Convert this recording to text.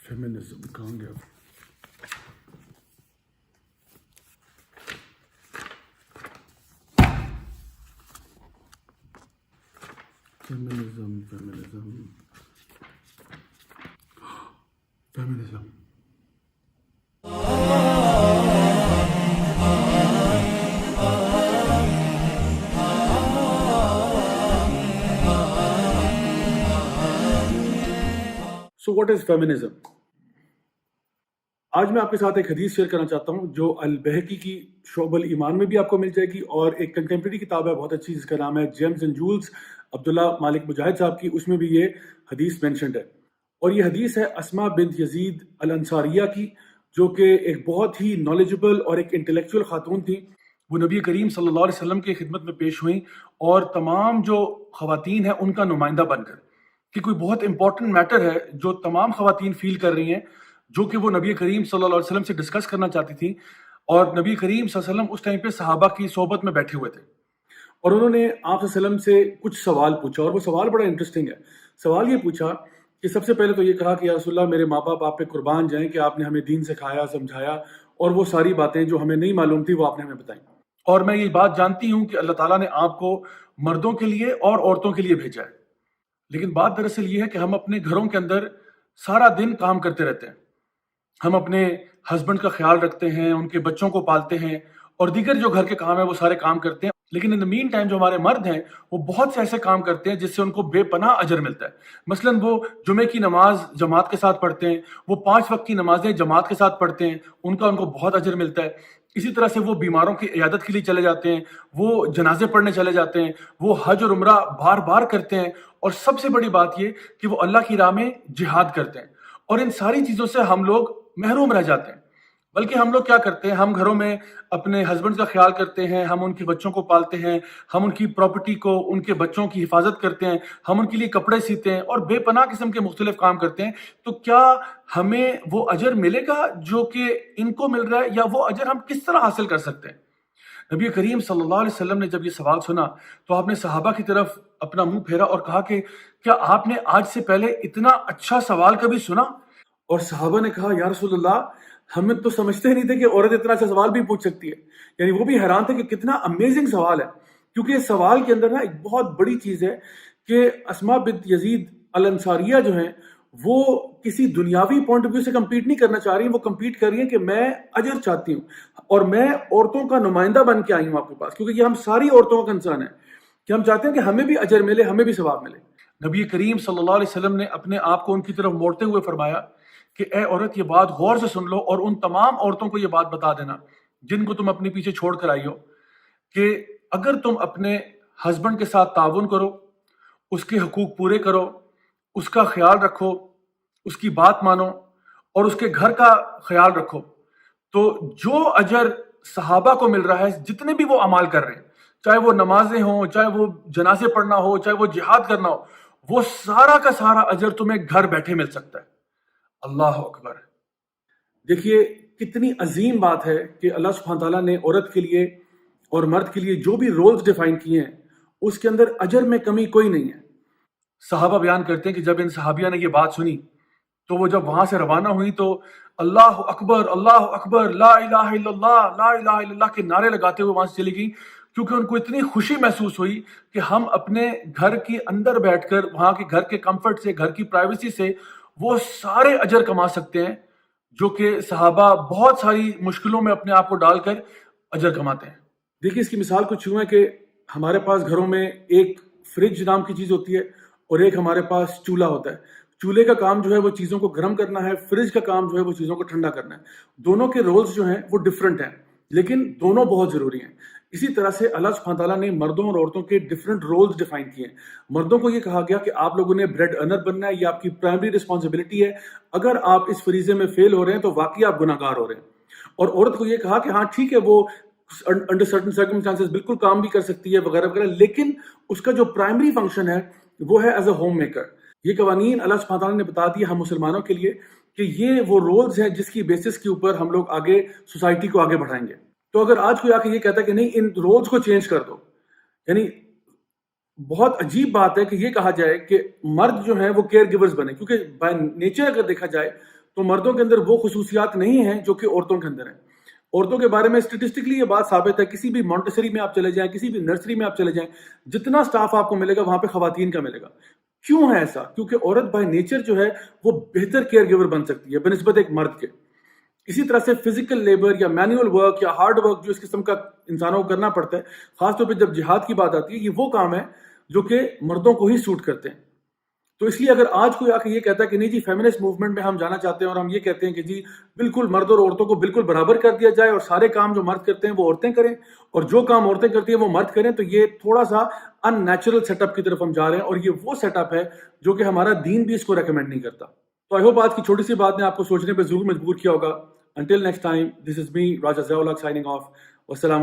Feminism कहाँ गया? Feminism so what is feminism? आज मैं आपके साथ एक हदीस शेयर करना चाहता हूँ जो अल बहकी की शोबल ईमान में भी आपको मिल जाएगी, और एक कंटेम्प्रेरी किताब है बहुत अच्छी जिसका नाम है जेम्स एंड जूल्स अब्दुल्ला मालिक मुजाहिद साहब की, उसमें भी ये हदीस मेंशन्ड है। और ये हदीस है अस्मा बिन्त यजीद अल अंसारिया की, जो कि एक बहुत ही नॉलेजेबल और एक इंटेलेक्चुअल खातून थी। वो नबी करीम सल्लल्लाहु अलैहि वसल्लम की खिदमत में पेश हुई और तमाम जो खवातीन हैं उनका नुमाइंदा बनकर, कि कोई बहुत इंपॉर्टेंट मैटर है जो तमाम खवातीन फील कर रही हैं, जो कि वो नबी करीम सल्लल्लाहु अलैहि वसल्लम से डिस्कस करना चाहती थी। और नबी करीम सल्लल्लाहु अलैहि वसल्लम उस टाइम पे सहाबा की सोबत में बैठे हुए थे और उन्होंने आप सल्लल्लाहु अलैहि वसल्लम से कुछ सवाल पूछा, और वो सवाल बड़ा इंटरेस्टिंग है। सवाल ये पूछा कि सबसे पहले तो ये कहा कि या रसूलल्लाह, मेरे माँ बाप आप पे कुर्बान जाएं कि आपने हमें दीन सिखाया, समझाया, और वो सारी बातें जो हमें नहीं मालूम थी वो आपने हमें बताई। और मैं ये बात जानती हूँ कि अल्लाह ताला ने आपको मर्दों के लिए और औरतों के लिए भेजा है, लेकिन बात दरअसल ये है कि हम अपने घरों के अंदर सारा दिन काम करते रहते हैं। हम अपने हस्बैंड का ख्याल रखते हैं, उनके बच्चों को पालते हैं, और दीगर जो घर के काम है वो सारे काम करते हैं। लेकिन इन द मीन टाइम जो हमारे मर्द हैं वो बहुत से ऐसे काम करते हैं जिससे उनको बेपनाह अजर मिलता है। मसलन वो जुमे की नमाज जमात के साथ पढ़ते हैं, वो 5 वक्त की नमाजें जमात के साथ पढ़ते हैं, उनको बहुत अजर मिलता है। इसी तरह से वो बीमारों की इयादत के लिए चले जाते हैं, वो जनाजे पढ़ने चले जाते हैं, वो हज और उम्रा बार बार करते हैं, और सबसे बड़ी बात ये कि वो अल्लाह की राह में जिहाद करते हैं। और इन सारी चीज़ों से हम लोग महरूम रह जाते हैं। बल्कि हम लोग क्या करते हैं, हम घरों में अपने हस्बैंड का ख्याल करते हैं, हम उनके बच्चों को पालते हैं, हम उनकी प्रॉपर्टी को, उनके बच्चों की हिफाजत करते हैं, हम उनके लिए कपड़े सीते हैं और बेपनाह किस्म के मुख्तलिफ काम करते हैं। तो क्या हमें वो अजर मिलेगा जो कि इनको मिल रहा है, या वो अजर हम किस तरह हासिल कर सकते हैं? नबी करीम सल्लल्लाहु अलैहि वसल्लम ने जब ये सवाल सुना तो आपने सहाबा की तरफ अपना मुंह फेरा और कहा कि क्या आपने आज से पहले इतना अच्छा सवाल कभी सुना? और सहाबा ने कहा, या रसूलल्लाह, हमें तो समझते ही नहीं थे कि औरत इतना अच्छा सवाल भी पूछ सकती है। यानी वो भी हैरान थे कि कितना अमेजिंग सवाल है, क्योंकि इस सवाल के अंदर ना एक बहुत बड़ी चीज़ है कि अस्मा बिन्त यजीद अल अंसारिया जो हैं वो किसी दुनियावी पॉइंट ऑफ व्यू से कम्पीट नहीं करना चाह रही हैं, वो कम्पीट कर रही हैं कि मैं अजर चाहती हूँ और मैं औरतों का नुमाइंदा बन के आई हूँ आपके पास, क्योंकि ये हम सारी औरतों का कंसर्न है कि हम चाहते हैं कि हमें भी अजर मिले, हमें भी सवाब मिले। नबी करीम सल्लल्लाहु अलैहि वसल्लम ने अपने आप को उनकी तरफ मोड़ते हुए फरमाया कि ए औरत, ये बात गौर से सुन लो और उन तमाम औरतों को ये बात बता देना जिनको तुम अपने पीछे छोड़ कर आई हो, कि अगर तुम अपने हस्बैंड के साथ ताउन करो, उसके हकूक पूरे करो, उसका ख्याल रखो, उसकी बात मानो और उसके घर का ख्याल रखो, तो जो अजर सहाबा को मिल रहा है जितने भी वो अमाल कर रहे हैं, चाहे वो नमाजें हों, चाहे वो जनाजे पढ़ना हो, चाहे वो जिहाद करना हो, वो सारा का सारा अजर तुम्हें घर बैठे मिल सकता है। अल्लाह अकबर। देखिए कितनी अजीम बात है कि अल्लाह सुब्हान तआला ने औरत के लिए और मर्द के लिए जो भी रोल्स डिफाइन किए हैं उसके अंदर अजर में कमी कोई नहीं है। सहाबा बयान करते हैं कि जब इन सहाबिया ने ये बात सुनी तो वो जब वहां से रवाना हुई तो अल्लाह अकबर, ला इलाहा इल्लल्लाह, ला इलाहा इल्लल्लाह के नारे लगाते हुए वहां से चली गई, क्योंकि उनको इतनी खुशी महसूस हुई कि हम अपने घर के अंदर बैठकर वहां के घर के कंफर्ट से, घर की प्राइवेसी से वो सारे अजर कमा सकते हैं जो कि सहाबा बहुत सारी मुश्किलों में अपने आप को डालकर अजर कमाते हैं। देखिए इसकी मिसाल कुछ यूं है कि हमारे पास घरों में एक फ्रिज नाम की चीज़ होती है और एक हमारे पास चूल्हा होता है। चूल्हे का काम जो है वो चीज़ों को गर्म करना है, फ्रिज का काम जो है वो चीज़ों को ठंडा करना है। दोनों के रोल्स जो हैं वो डिफरेंट हैं, लेकिन दोनों बहुत ज़रूरी हैं। इसी तरह से अल्लाह सुब्हान तआला ने मर्दों और औरतों के डिफरेंट रोल्स डिफाइन किए हैं। मर्दों को ये कहा गया कि आप लोगों ने ब्रेड अर्नर बनना है, ये आपकी प्राइमरी रिस्पॉन्सिबिलिटी है। अगर आप इस फरीजे में फेल हो रहे हैं तो वाकई आप गुनाहगार हो रहे हैं। और औरत को ये कहा कि हाँ ठीक है, वो अंडर सर्टन सर्कमस्टांसेस बिल्कुल काम भी कर सकती है वगैरह वगैरह, लेकिन उसका जो प्राइमरी फंक्शन है वो है एज अ होम मेकर। ये कवानीन अल्लाह सुब्हान तआला ने बता दिया हम मुसलमानों के लिए कि ये वो रोल्स हैं जिसकी बेसिस के ऊपर हम लोग आगे सोसाइटी को आगे बढ़ाएंगे। तो अगर आज कोई आके ये कहता है कि नहीं इन रोल्स को चेंज कर दो, यानी बहुत अजीब बात है कि ये कहा जाए कि मर्द जो है वो केयर गिवर्स बने, क्योंकि बाय नेचर अगर देखा जाए تو مردوں کے اندر وہ خصوصیات نہیں ہیں جو کہ عورتوں کے اندر ہیں. عورتوں کے بارے میں اسٹیٹسٹکلی یہ بات ثابت ہے، کسی بھی مونٹیسری میں آپ چلے جائیں، کسی بھی نرسری میں آپ چلے جائیں، جتنا سٹاف آپ کو ملے گا وہاں پہ خواتین کا ملے گا. کیوں ہے ایسا؟ کیونکہ عورت بائی نیچر جو ہے وہ بہتر کیئر گیور بن سکتی ہے بنسبت ایک مرد کے. اسی طرح سے فزیکل لیبر یا مینول ورک یا ہارڈ ورک جو اس قسم کا انسانوں کو کرنا پڑتا ہے، خاص طور پہ جب جہاد کی بات آتی ہے، یہ وہ کام ہے جو کہ مردوں کو ہی سوٹ کرتے ہیں. تو اس لیے اگر آج کوئی آ کے یہ کہتا ہے کہ نہیں جی فیمنسٹ موومنٹ میں ہم جانا چاہتے ہیں اور ہم یہ کہتے ہیں کہ جی بالکل مرد اور عورتوں کو بالکل برابر کر دیا جائے اور سارے کام جو مرد کرتے ہیں وہ عورتیں کریں اور جو کام عورتیں کرتی ہیں وہ مرد کریں، تو یہ تھوڑا سا ان نیچرل سیٹ اپ کی طرف ہم جا رہے ہیں، اور یہ وہ سیٹ اپ ہے جو کہ ہمارا دین بھی اس کو ریکمینڈ نہیں کرتا. تو آئی ہوپ آج کی چھوٹی سی بات نے آپ کو سوچنے پہ ضرور مجبور کیا ہوگا. Until next time, this is me, Raja Zaulak, signing off. Wassalam.